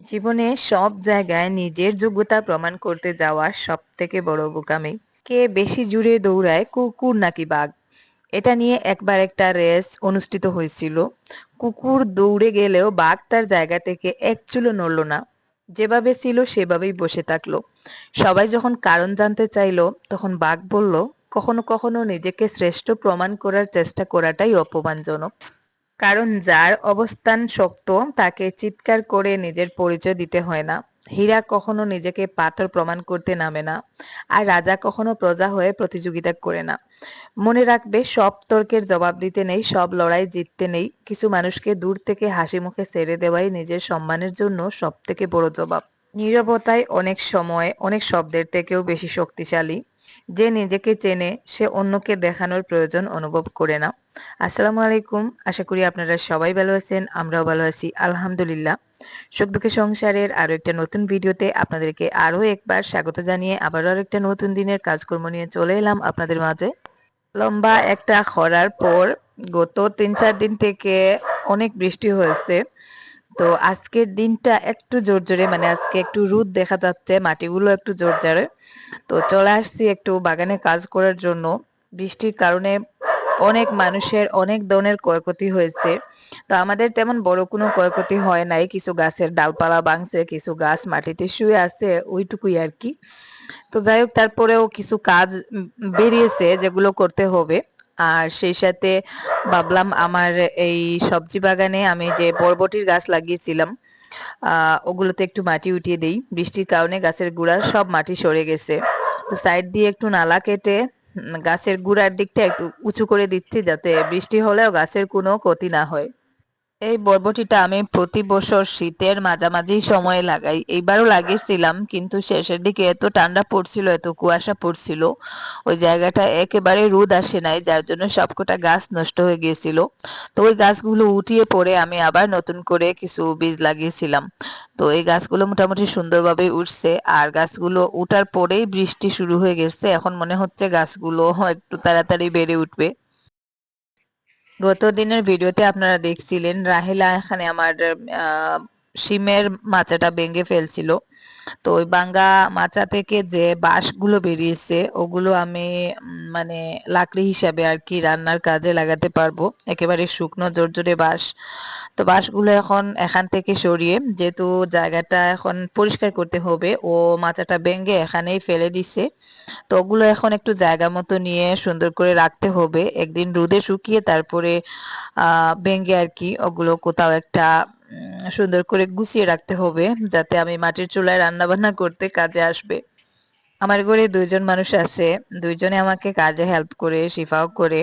জীবনে সব জায়গায় নিজের যোগ্যতা প্রমাণ করতে যাওয়া সবথেকে বড় বোকামি। কে বেশি জুড়ে দৌড়ায়, কুকুর নাকি বাঘ? এটা নিয়ে একবার একটা রেস অনুষ্ঠিত হয়েছিল। কুকুর দৌড়ে গেলেও বাঘ তার জায়গা থেকে এক চুলও নড়ল না। যেভাবে ছিল সেভাবেই বসে থাকলো। সবাই যখন কারণ জানতে চাইলো, তখন বাঘ বলল, কখনো কখনো নিজেকে শ্রেষ্ঠ প্রমাণ করার চেষ্টা করাটাই অপমানজনক। কারণ যার অবস্থান শক্ত তাকে চিৎকার করে নিজের পরিচয় দিতে হয় না। হীরা কখনো নিজেকে পাথর প্রমাণ করতে নামে না। আর রাজা কখনো প্রজা হয়ে প্রতিযোগিতা করে না। মনে রাখবে, সব তর্কের জবাব দিতে নেই, সব লড়াই জিততে নেই। কিছু মানুষকে দূর থেকে হাসি মুখে ছেড়ে দেওয়াই নিজের সম্মানের জন্য সব থেকে বড় জবাব। নীরবতাই অনেক সময় অনেক শব্দের থেকেও বেশি শক্তিশালী। যে নিজেকে চেনে সে অন্যকে দেখানোর প্রয়োজন অনুভব করে না। আসসালামু আলাইকুম, আশা করি আপনারা সবাই ভালো আছেন, আমরাও ভালো আছি আলহামদুলিল্লাহ। সুখ দুঃখে সংসারের আরো একটা নতুন ভিডিওতে আপনাদেরকে আরো একবার স্বাগত জানিয়ে আবারও একটা নতুন দিনের কাজকর্ম নিয়ে চলে এলাম আপনাদের মাঝে। লম্বা একটা খরার পর গত ৩-৪ দিন থেকে অনেক বৃষ্টি হয়েছে। তো আজকের দিনটা একটু জোরজোরে, মানে আজকে একটু রোদ দেখা যাচ্ছে, মাটিগুলো একটু জোরজারে। তো চলে আসছি একটু বাগানে কাজ করার জন্য। বৃষ্টির কারণে অনেক মানুষের অনেক ধরনের ক্ষয়ক্ষতি হয়েছে। তো আমাদের তেমন বড় কোনো ক্ষয়ক্ষতি হয় নাই। কিছু গাছের ডালপালা ভাঙছে, কিছু গাছ মাটিতে শুয়ে আছে, ওইটুকুই আর কি। তো যাই হোক, তারপরেও কিছু কাজ বেরিয়েছে যেগুলো করতে হবে। আর সেই সাথে ভাবলাম আমার এই সবজি বাগানে আমি যে বরবটির গাছ লাগিয়েছিলাম, ওগুলোতে একটু মাটি উঠিয়ে দেই। বৃষ্টির কারণে গাছের গোড়ার সব মাটি সরে গেছে। তো সাইড দিয়ে একটু নালা কেটে গাছের গোড়ার দিকটা একটু উঁচু করে দিচ্ছি, যাতে বৃষ্টি হলেও গাছের কোনো ক্ষতি না হয়। এই বরবটিটা আমি প্রতি বছর শীতের মাঝামাঝি সময়ে লাগাই। এইবারও লাগিয়েছিলাম, কিন্তু শেষের দিকে এত ঠান্ডা পড়ছিল, এত কুয়াশা পড়ছিল, ওই জায়গাটা একেবারে রোদ আসে নাই, যার জন্য সবকটা গাছ নষ্ট হয়ে গিয়েছিল। তো ওই গাছগুলো উঠিয়ে পড়ে আমি আবার নতুন করে কিছু বীজ লাগিয়েছিলাম। তো এই গাছগুলো মোটামুটি সুন্দরভাবে উঠছে। আর গাছগুলো উঠার পরেই বৃষ্টি শুরু হয়ে গেছে। এখন মনে হচ্ছে গাছগুলো একটু তাড়াতাড়ি বেড়ে উঠবে। গত দিনের ভিডিওতে আপনারা দেখছিলেন রাহেলা এখানে আমার আহ শিমের মাচাটা ভেঙে ফেলছিল। তো ওই ভাঙ্গা মাচা থেকে যে বাঁশগুলো বেরিয়েছে, ওগুলো আমি মানে লাকড়ি হিসাবে আর কি রান্নার কাজে লাগাতে পারবো। একেবারে শুকনো জোরজোরে বাঁশ। তো বাঁশগুলো এখন এখান থেকে সরিয়ে, যেহেতু জায়গাটা এখন পরিষ্কার করতে হবে, ও মাচাটা ভেঙে এখানেই ফেলে দিছে। তো ওগুলো এখন একটু জায়গা মতো নিয়ে সুন্দর করে রাখতে হবে, একদিন রোদে শুকিয়ে তারপরে ভেঙে আর কি ওগুলো কোথাও একটা সুন্দর করে গুছিয়ে রাখতে হবে, যাতে আমি মাটির চুলায় রান্না বান্না করতে কাজে আসবে। আমার ঘরে দুইজন মানুষ আছে, দুইজনে আমাকে কাজে হেল্প করে, শিফাও করে।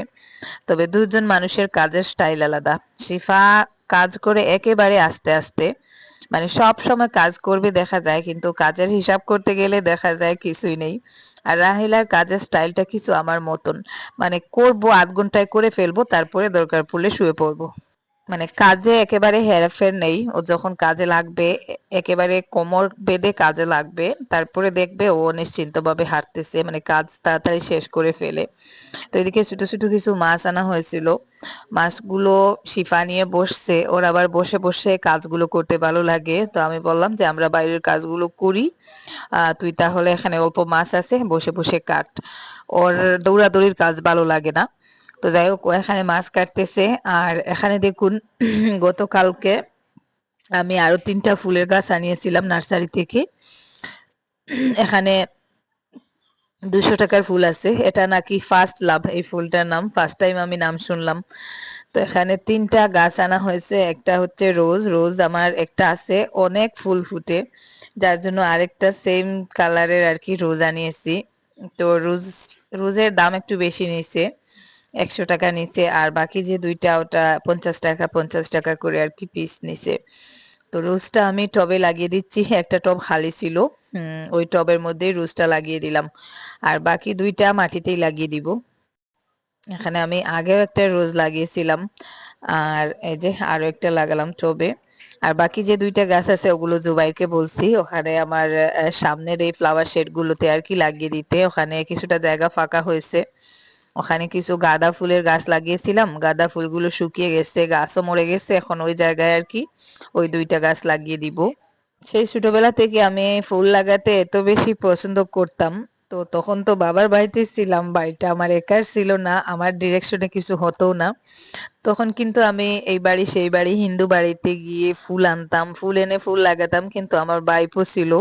তবে দুজন মানুষের কাজের স্টাইল আলাদা। শিফা কাজ করে একেবারে আস্তে আস্তে, মানে সব সময় কাজ করবে দেখা যায়, কিন্তু কাজের হিসাব করতে গেলে দেখা যায় কিছুই নেই। আর রাহিলার কাজের স্টাইলটা কিছু আমার মতন, মানে করব ০.৫ ঘন্টায় করে ফেলবো, তারপরে দরকার পড়লে শুয়ে পড়বো। মানে কাজে একেবারে হেরফের নেই। ও যখন কাজে লাগবে একেবারে কোমর বেঁধে কাজে লাগবে, তারপরে দেখবে ও নিশ্চিন্তভাবে হাঁটতেছে, মানে কাজ তাড়াতাড়ি শেষ করে ফেলে। তো এদিকে ছোট ছোট কিছু মাছ আনা হয়েছিল, মাছগুলো শিফা নিয়ে বসছে। ওর আবার বসে বসে কাজগুলো করতে ভালো লাগে। তো আমি বললাম যে আমরা বাইরের কাজগুলো করি, তুই তাহলে এখানে অল্প মাছ আছে, বসে বসে কাট। ওর দৌড়াদৌড়ির কাজ ভালো লাগে না। তো যাই হোক, ও এখানে মাছ কাটতেছে। আর এখানে দেখুন, গতকালকে আমি আরো ৩টা ফুলের গাছ আনিয়েছিলাম নার্সারি থেকে। এখানে ২০০ টাকার ফুল আছে, এটা নাকি ফার্স্ট লাভ, এই ফুলটার নাম ফার্স্ট টাইম আমি নাম শুনলাম। তো এখানে ৩টা গাছ আনা হয়েছে। একটা হচ্ছে রোজ, রোজ আমার একটা আছে, অনেক ফুল ফুটে, যার জন্য আরেকটা সেম কালারের আর কি রোজ আনিয়েছি। তো রোজের দাম একটু বেশি নিছে, ১০০ টাকা নিচে। আর বাকি যে দুইটা, ওটা ৫০ টাকা ৫০ টাকা করে আর কি পিস নিছে। তো রোজটা আমি টবে লাগিয়ে দিচ্ছি, একটা টব খালি ছিল, ওই টবের মধ্যেই রোজটা লাগিয়ে দিলাম। আর বাকি দুইটা মাটিতেই লাগিয়ে দিব। এখানে আমি আগেও একটা রোজ লাগিয়েছিলাম, আর এই যে আরো একটা লাগালাম টবে। আর বাকি যে দুইটা গাছ আছে ওগুলো জুবাইরকে বলছি ওখানে আমার সামনের এই ফ্লাওয়ার শেড গুলোতে আর কি লাগিয়ে দিতে। ওখানে কিছুটা জায়গা ফাঁকা হয়েছে, ওখানে কিছু গাঁদা ফুলের গাছ লাগিয়েছিলাম, গাঁদা ফুলগুলো শুকিয়ে গেছে, গাছও মরে গেছে, এখন ওই জায়গায় আর কি ওই দুইটা গাছ লাগিয়ে দিব। সেই ছোটবেলা থেকে আমি ফুল লাগাতে এত বেশি পছন্দ করতাম। তো তখন তো বাবার বাড়িতে ছিলাম, বাড়িটা আমার একার ছিল না, আমার ডিরেকশনে কিছু হতো না। তখন কিন্তু আমি এই বাড়ি সেই বাড়ি হিন্দু বাড়িতে গিয়ে ফুল আনতাম, ফুল এনে ফুল লাগাতাম। কিন্তু আমার ভাইপো ছিল,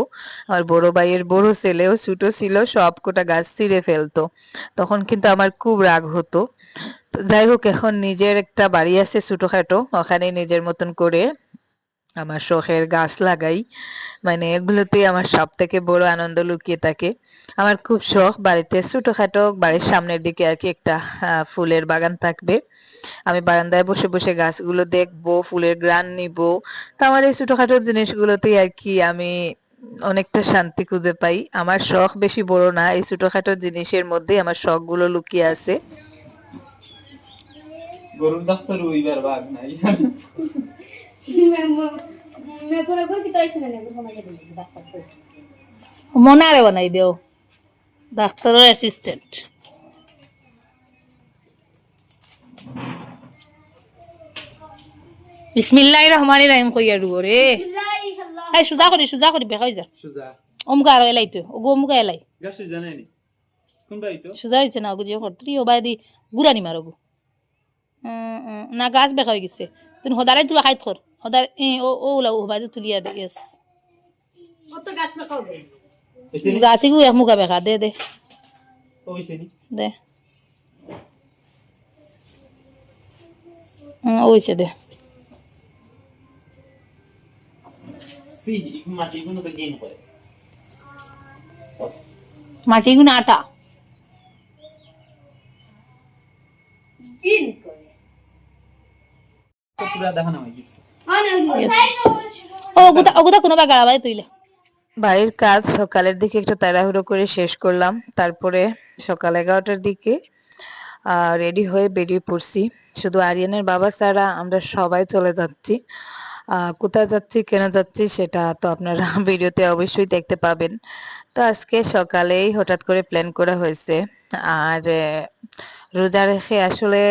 আমার বড় ভাইয়ের বড় ছেলেও ছোট ছিল, সব কটা গাছ ছিঁড়ে ফেলতো। তখন কিন্তু আমার খুব রাগ হতো। তো যাই হোক, এখন নিজের একটা বাড়ি আছে ছোটখাটো, ওখানে নিজের মতন করে আমার শখের গাছ লাগাই। মানে এগুলোতেই আমার সব থেকে বড় আনন্দ লুকিয়ে থাকে। আমার খুব শখ বাড়িতে ছোটখাটো, বাড়ির সামনের দিকে আর কি একটা ফুলের বাগান থাকবে। আমি বারান্দায় বসে বসে গাছগুলো দেখবো, ফুলের ঘ্রাণ নিব। তো আমার এই ছোটখাটো জিনিসগুলোতেই আর কি আমি অনেকটা শান্তি খুঁজে পাই। আমার শখ বেশি বড় না, এই ছোটখাটো জিনিসের মধ্যেই আমার শখগুলো লুকিয়ে আছে। গরুর ডাক্তার ওইবার ভাগ নাই মনারে বানাই দেও ডাক্তারের অ্যাসিস্ট্যান্ট। বিসমিল্লাহির রহমানির রহিম কইয়া রুগো রে। এই সুজা করি বেখাই যা সুজা অমুকা আর এলাই তো ওগো অমুকা এলাই গাছ জানাইনি কোন বাই তো সুজা হয়েছে না ওগো যে করতে ও বাইদি গুড়ানি মারো গো না গাছ বেখা হয়ে গেছে তুমি হদারাই তুলা খাইত কর হদার ও ও লাউ বাইদি তুলিয়া দে ইয়েস গাছি গু এক মুখা বেখা দে দে ওইছে নি দে ওইছে দে সি ইকু মাটি গুলো তো গেইন করে মাটি গুণ আটা তো পুরা দেখানো হয়ে গেছে ও ওগুদা ওগুদা কোনো বা গাড়া বাই তুইলে বাড়ির কাজ সকালের দিকে একটু তাড়াহুড়ো করে শেষ করলাম, তারপরে সকাল 11টার দিকে রেডি হয়ে বেরিয়ে পড়ছি। শুধু আরিয়ানের বাবা ছাড়া আমরা সবাই চলে যাচ্ছি। কোথায় যাচ্ছি, কেন যাচ্ছি সেটা তো আপনারা ভিডিওতে অবশ্যই দেখতে পাবেন। তো আজকে সকালেই হঠাৎ করে প্ল্যান করা হয়েছে। আর রোজা রেখে আসলে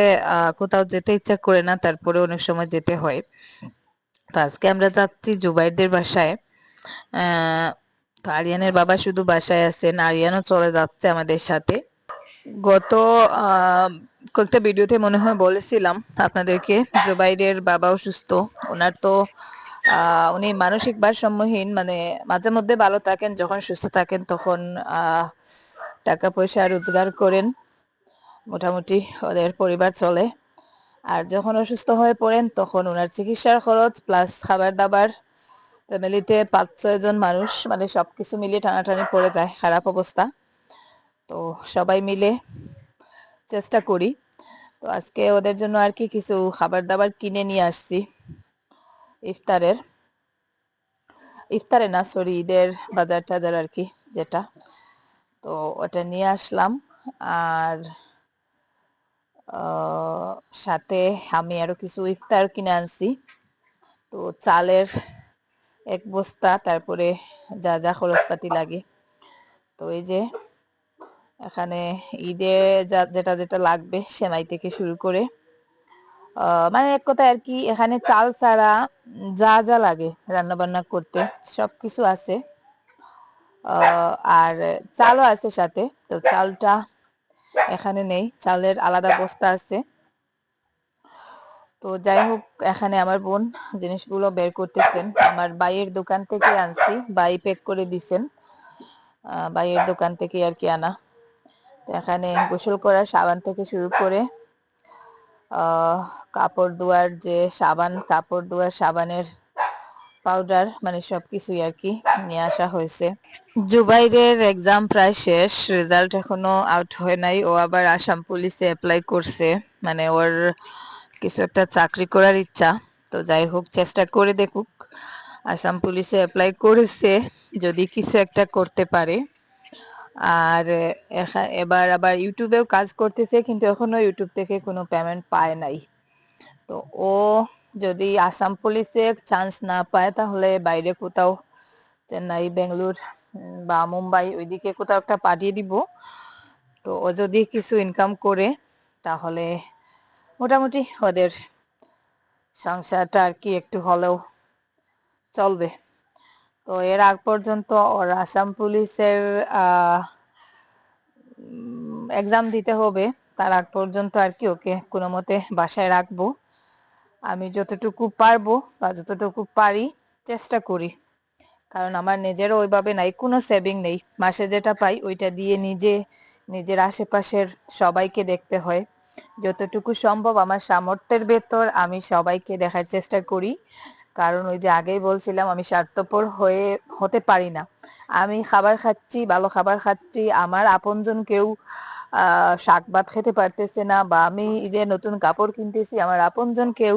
কোথাও যেতে ইচ্ছা করে না, তারপরে অনেক সময় যেতে হয়। তো আজকে আমরা যাচ্ছি জুবাইরদের বাসায়। আহ তো আরিয়ানের বাবা শুধু বাসায় আছেন, আরিয়ানও চলে যাচ্ছে আমাদের সাথে। গত কয়েকটা ভিডিওতে মনে হয় বলেছিলাম আপনাদেরকে, জুবাইরের বাবা অসুস্থ। ওনার তো উনি মানসিক ভারসাম্যহীন, মানে মাঝে মধ্যে ভালো থাকেন, যখন সুস্থ থাকেন তখন টাকা পয়সা রোজগার করেন, মোটামুটি ওদের পরিবার চলে। আর যখন অসুস্থ হয়ে পড়েন তখন ওনার চিকিৎসার খরচ প্লাস খাবার দাবার, ফ্যামিলিতে 5-6 জন মানুষ, মানে সবকিছু মিলিয়ে টানাটানি পড়ে যায়, খারাপ অবস্থা। তো সবাই মিলে চেষ্টা করি। তো আজকে ওদের জন্য আর কি কিছু খাবার দাবার কিনে নিয়ে আসছি ইফতারের। ইফতারে না, সরি, ঈদের বাজার টাজার আর কি যেটা। তো ওটা নিয়ে আসলাম। আর সাথে আমি আরো কিছু ইফতার কিনে আনছি। তো চালের 1 বস্তা, তারপরে যা যা খরচপাতি লাগে। তো এই যে এখানে ঈদে যেটা যেটা লাগবে, সেমাই থেকে শুরু করে মানে এক কথায় আর কি, এখানে চাল ছাড়া যা যা লাগে রান্না বান্না করতে সবকিছু আছে। আর চালও আছে সাথে, তো চালটা এখানে নেই, চালের আলাদা বস্তা আছে। তো যাই হোক, এখানে আমার বোন জিনিসগুলো বের করতেছেন, আমার ভাইয়ের দোকান থেকে আনছি, ভাই প্যাক করে দিছেন, ভাইয়ের দোকান থেকে আর কি আনা। তো এখানে গোসল করার সাবান থেকে শুরু করে কাপড় ধোয়ার যে সাবান, কাপড় ধোয়ার সাবানের পাউডার, মানে সবকিছুই আর কি নিয়ে আসা হয়েছে। জুবাইরের এক্সাম প্রায় শেষ, রেজাল্ট এখনো আউট হয় নাই। ও আবার আসাম পুলিশে অ্যাপ্লাই করছে, মানে ওর কিছু একটা চাকরি করার ইচ্ছা। তো যাই হোক, চেষ্টা করে দেখুক। আসাম পুলিশে অ্যাপ্লাই করেছে, যদি কিছু একটা করতে পারে। আর এবার আবার ইউটিউবেও কাজ করতেছে, কিন্তু এখনো ইউটিউব থেকে কোনো পেমেন্ট পায় নাই। তো ও যদি আসাম পুলিশে চান্স না পায়, তাহলে বাইরে কোথাও চেন্নাই, বেঙ্গালুর বা মুম্বাই ওইদিকে কোথাও একটা পাঠিয়ে দিব। তো ও যদি কিছু ইনকাম করে, তাহলে মোটামুটি ওদের সংসারটা আর কি একটু হলেও চলবে। তো তো এর আগ পর্যন্ত ওর আসাম পুলিশের এক্সাম দিতে হবে, তার আগ পর্যন্ত আর কি ওকে কোনো মতে বাসায় রাখবো। আমি যতটুকু পারবো বা যতটুকু পারি চেষ্টা করি, কারণ আমার নিজেরও ওইভাবে নাই, কোনো সেভিং নেই। মাসে যেটা পাই ওইটা দিয়ে নিজের আশেপাশের সবাইকে দেখতে হয়। যতটুকু সম্ভব আমার সামর্থ্যের ভেতর আমি সবাইকে দেখার চেষ্টা করি, কারণ ওই যে আগেই বলছিলাম আমি স্বার্থপর হতে পারি না। আমি খাবার খাচ্ছি, ভালো খাবার খাচ্ছি, আমার আপনজন কেউ শাক ভাত খেতে পারতেছে না, বা আমি ঈদে নতুন কাপড় কিনতেছি, আমার আপনজন কেউ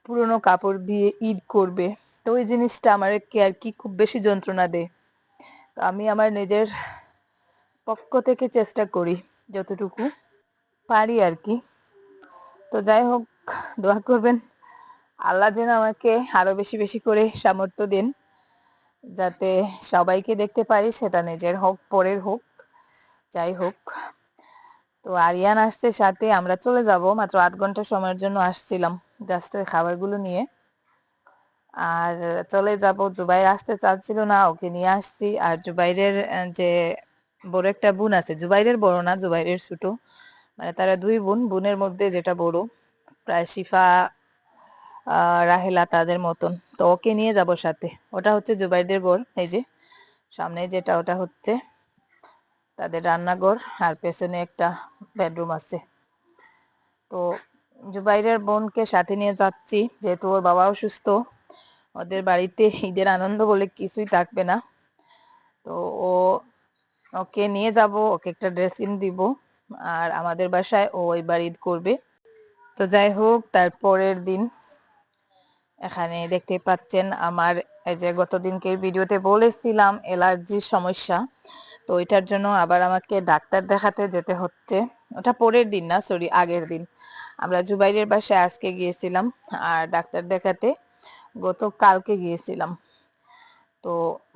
পুরনো কাপড় দিয়ে ঈদ করবে, তো ওই জিনিসটা আমার আর কি খুব বেশি যন্ত্রণা দেয়। তো আমি আমার নিজের পক্ষ থেকে চেষ্টা করি যতটুকু পারি আর কি। তো যাই হোক, দোয়া করবেন আল্লাহ যেন আমাকে আরো বেশি বেশি করে সামর্থ্য দেন, যাতে সবাইকে দেখতে পারি, সেটা নিজের হোক পরের হোক, যাই হোক। তো আরিয়ান আসছে সাথে, আমরা চলে যাব, মাত্র 8 ঘন্টা সময়ের জন্য আসছিলাম জাস্ট খাবারগুলো নিয়ে, আর চলে যাব। জুবাইর আসতে চাচ্ছিল না, ওকে নিয়ে আসছি। আর জুবাইরের যে বড় একটা বোন আছে, জুবাইরের বড় না, জুবাইরের ছোট, মানে তারা 2 বোন, বোনের মধ্যে যেটা বড়, প্রায় শিফা রাহেলা তাদের মতন, তো ওকে নিয়ে যাব সাথে। ওটা হচ্ছে জুবাইরদের ঘর, এই যে সামনে যেটা, ওটা হচ্ছে তাদের রান্নাঘর, আর পেছনে একটা বেডরুম আছে। তো জুবাইরের বোনকে সাথে নিয়ে যাচ্ছি, যেহেতু ওর বাবা অসুস্থ, ওদের বাড়িতে ঈদের আনন্দ বলে কিছুই থাকবে না। তো ওকে নিয়ে যাব, ওকে একটা ড্রেস কিনে দিব, আর আমাদের বাসায় ও এবার ঈদ করবে। তো যাই হোক, তারপরের দিন এখানে দেখতে পাচ্ছেন আমার এই যে গতদিনকে ভিডিওতে বলেছিলাম অ্যালার্জির সমস্যা, তো ওইটার জন্য আবার আমাকে ডাক্তার দেখাতে যেতে হচ্ছে। ওটা পরের দিন না, সরি, আগের দিন। আমরা জুবাইরের বাসায় আজকে গিয়েছিলাম, আর ডাক্তার দেখাতে গতকালকে গিয়েছিলাম। তো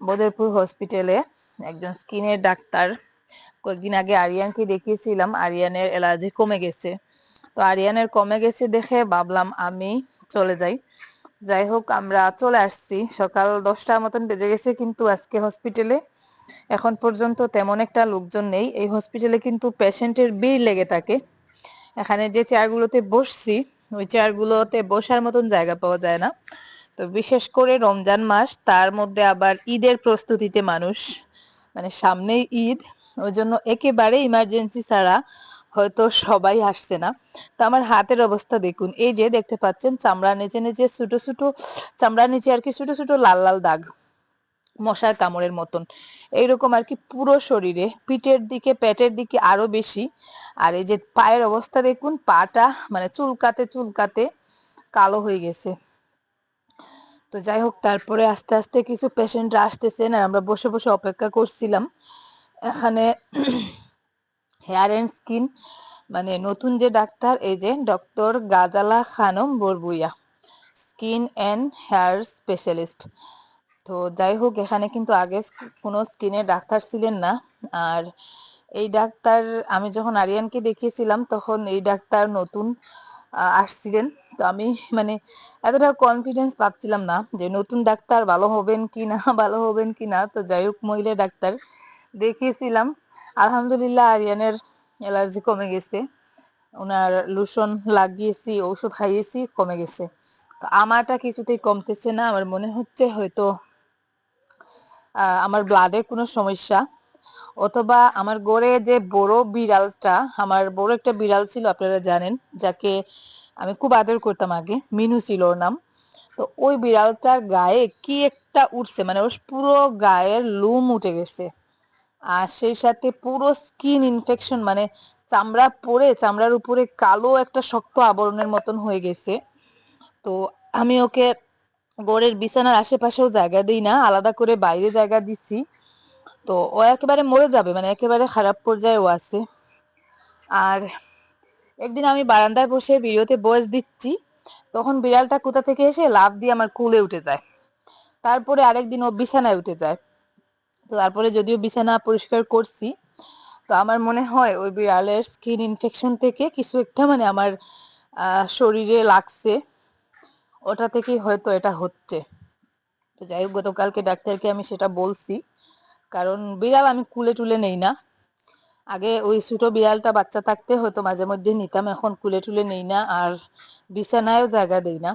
বদরপুর হসপিটালে একজন স্কিনের ডাক্তার, কয়েকদিন আগে আরিয়ানকে দেখিয়েছিলাম, আরিয়ানের অ্যালার্জি কমে গেছে। তো আরিয়ানের কমে গেছে দেখে ভাবলাম আমি চলে যাই। যাই হোক, আমরা চলে আসছি, সকাল 10টার মতন বেজে গেছে, কিন্তু আজকে হসপিটালে এখন পর্যন্ত তেমন একটা লোকজন নেই। এই হসপিটালে কিন্তু পেশেন্টের ভিড় লেগে থাকে। এখানে যে চেয়ারগুলোতে বসছি, ওই চেয়ারগুলোতে বসার মতন জায়গা পাওয়া যায় না। তো বিশেষ করে রমজান মাস, তার মধ্যে আবার ঈদের প্রস্তুতিতে মানুষ, মানে সামনেই ঈদ, ওই জন্য একেবারে ইমার্জেন্সি ছাড়া হয়তো সবাই আসছে না। তো আমার হাতের অবস্থা দেখুন, এই যে দেখতে পাচ্ছেন চামড়ার নিচে নিচে ছোট ছোট, চামড়ার নিচে আর কি ছোট ছোট লাল লাল দাগ, মশার কামড়ের মতন, এইরকম আর কি পুরো শরীরে, পিঠের দিকে পেটের দিকে আরো বেশি। আর এই যে পায়ের অবস্থা দেখুন, পাটা মানে চুলকাতে চুলকাতে কালো হয়ে গেছে। তো যাই হোক, তারপরে আস্তে আস্তে কিছু পেশেন্টরা আসতেছেন, আর আমরা বসে বসে অপেক্ষা করছিলাম। এখানে হেয়ার এন্ড স্কিন, মানে নতুন যে ডাক্তার, এই যে doctor Ghazala Khanam Barbhuiya, skin and hair specialist. তো যাই হোক, এখানে কিন্তু আগে কোনো স্কিনের ডাক্তার ছিলেন না। আর এই ডাক্তার, আমি যখন আরিয়ানকে দেখিয়েছিলাম তখন এই ডাক্তার নতুন আসছিলেন। তো আমি মানে এতটা কনফিডেন্স পাচ্ছিলাম না যে নতুন ডাক্তার ভালো হবেন কি না ভালো হবেন কি না। তো যাই হোক, মহিলা ডাক্তার দেখিয়েছিলাম, আলহামদুলিল্লাহ আরিয়ানের অ্যালার্জি কমে গেছে। ওনার লোশন লাগিয়েছি, ঔষধ খাইয়েছি, কমে গেছে। তো আমারটা কিছুতেই কমতেছে না, আমার মনে হচ্ছে হয়তো আমার ব্লাডে কোনো সমস্যা, অথবা আমার গড়ে যে বড় বিড়ালটা, আমার বড় একটা বিড়াল ছিল আপনারা জানেন, যাকে আমি খুব আদর করতাম আগে, মিনু ছিল ওর নাম। তো ওই বিড়ালটার গায়ে কি একটা উঠছে, মানে ওর পুরো গায়ের লোম উঠে গেছে, আর সেই সাথে পুরো স্কিন ইনফেকশন, মানে চামড়া পড়ে চামড়ার উপরে কালো একটা শক্ত আবরণের মতন হয়ে গেছে। তো আমি ওকে গড়ের বিছানার আশেপাশেও জায়গা দিই না, আলাদা করে বাইরে জায়গা দিচ্ছি। তো ও একেবারে মরে যাবে, মানে একেবারে খারাপ পর্যায়ে ও আছে। আর একদিন আমি বারান্দায় বসে ভিডিওতে ভয়েস দিচ্ছি, তখন বিড়ালটা কোথা থেকে এসে লাফ দিয়ে আমার কোলে উঠে যায়। তারপরে আরেকদিন ও বিছানায় উঠে যায়। তো তারপরে যদিও বিছানা পরিষ্কার করছি, তো আমার মনে হয় ওই বিড়ালের স্কিন ইনফেকশন থেকে কিছু একটা, মানে আমার শরীরে লাগছে, ওটা থেকেই হয়তো এটা হচ্ছে। তো তো যাই হোক গতকালকে ডাক্তারকে আমি সেটা বলছি, কারণ বিড়াল আমি কুলে টুলে নেই না। আগে ওই ছোট বিড়ালটা বাচ্চা থাকতে হয়তো মাঝে মধ্যে নিতাম, এখন কুলে টুলে নেই না, আর বিছানায়ও জায়গা দেই না।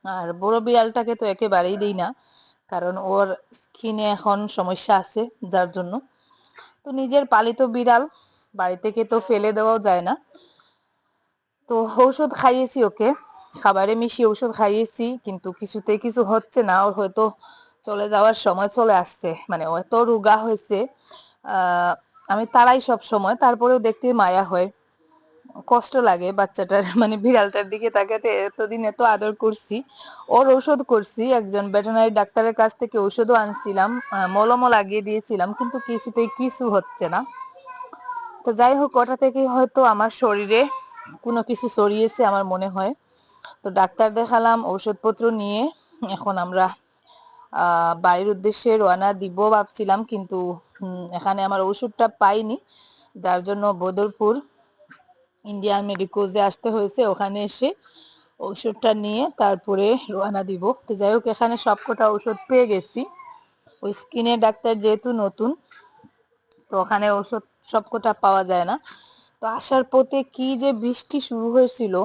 আর বড় বিড়ালটাকে তো একেবারেই দেই না, কারণ ওর স্কিনে এখন সমস্যা আছে, যার জন্য। তো নিজের পালিত বিড়াল বাড়ি থেকে তো ফেলে দেওয়াও যায় না। তো ঔষধ খাইয়েছি ওকে, খাবারে মিশিয়ে ঔষধ খাইয়েছি, কিন্তু কিছুতেই কিছু হচ্ছে না। ওর হয়তো চলে যাওয়ার সময় চলে আসছে, মানে ও এত রোগা হয়েছে। আমি তাড়াই সব সময়, তারপরেও দেখতে মায়া হয়, কষ্ট লাগে বাচ্চাটার, মানে বিড়ালটার দিকে তাকাতে। এতদিন এত আদর করছি, ওর ঔষধ করছি, একজন ভেটেরিনারি ডাক্তারের কাছ থেকে ঔষধও আনছিলাম, মলমও লাগিয়ে দিয়েছিলাম, কিন্তু কিছুতেই কিছু হচ্ছে না। তো যাই হোক, ওটা থেকে হয়তো আমার শরীরে কোনো কিছু ছড়িয়েছে আমার মনে হয়। তো ডাক্তার দেখালাম, ঔষধপত্র নিয়ে এখন আমরা বাড়ির উদ্দেশ্যে রওনা দিব ভাবছিলাম, কিন্তু এখানে আমার ওষুধটা পাইনি, যার জন্য বদরপুর ইন্ডিয়ান মেডিকোজে আসতে হয়েছে। ওখানে এসে ওষুধটা নিয়ে তারপরে রওনা দিব। তো যাই হোক, এখানে সবকটা ওষুধ পেয়ে গেছি। ওই স্কিনের ডাক্তার যেহেতু নতুন, তো ওখানে ওষুধ সবকটা পাওয়া যায় না। তো আসার পথে কি যে বৃষ্টি শুরু হয়েছিল,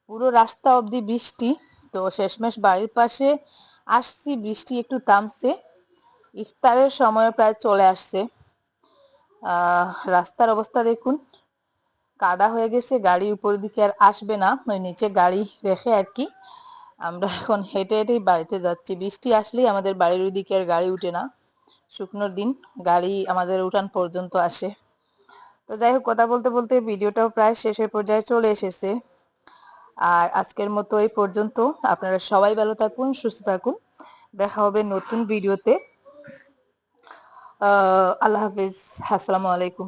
পুরো রাস্তা অবধি বৃষ্টি। তো শেষমেশ বাড়ির পাশে আসছি, বৃষ্টি একটু থামছে, ইফতারের সময় প্রায় চলে আসছে। রাস্তার অবস্থা দেখুন, কাদা হয়ে গেছে, গাড়ি উপর দিকে আর আসবে না, ওই নিচে গাড়ি রেখে আর কি আমরা এখন হেঁটে হেঁটেই বাড়িতে যাচ্ছি। বৃষ্টি আসলেই আমাদের বাড়ির ওই দিকে আর গাড়ি উঠে না, শুকনোর দিন গাড়ি আমাদের উঠান পর্যন্ত আসে। তো যাই হোক, কথা বলতে বলতে ভিডিওটাও প্রায় শেষের পর্যায়ে চলে এসেছে। আর আজকের মতো এই পর্যন্ত। আপনারা সবাই ভালো থাকুন, সুস্থ থাকুন, দেখা হবে নতুন ভিডিওতে। আল্লাহ হাফিজ, আসসালামু আলাইকুম।